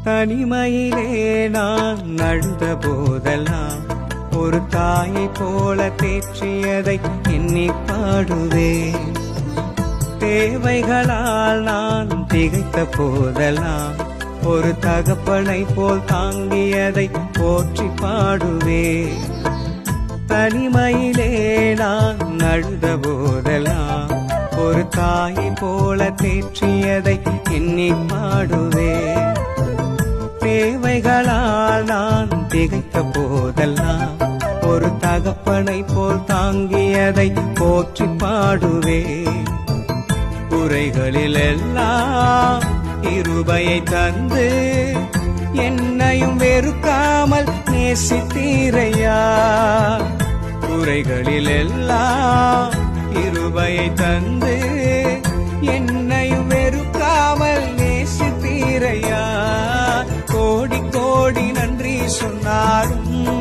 தனிமையிலே நான் அழுத போதெல்லாம் ஒரு தாயை போல தேற்றியதை எண்ணி பாடுவேன். தேவைகளால் நான் திகைத்த போதெல்லாம் ஒரு தகப்பனை போல் தாங்கியதை போற்றி பாடுவேன். தனிமையிலே நான் அழுத போதெல்லாம் ஒரு தாயை போல தேற்றியதை எண்ணி பாடுவேன். தேவைகளால் நான் திகைத்த போதெல்லாம் ஒரு தகப்பனை போல் தாங்கியதை போற்றி பாடுவேன். குறைகளில் எல்லாம் கிருபையை தந்து என்னையும் வெறுக்காமல் நேசித்தீரையா. குறைகளில் எல்லாம் கிருபையை தந்து என்னையும் வெறுக்காமல் நேசித்தீரையா. கோடி கோடி நன்றி சொன்னாலும்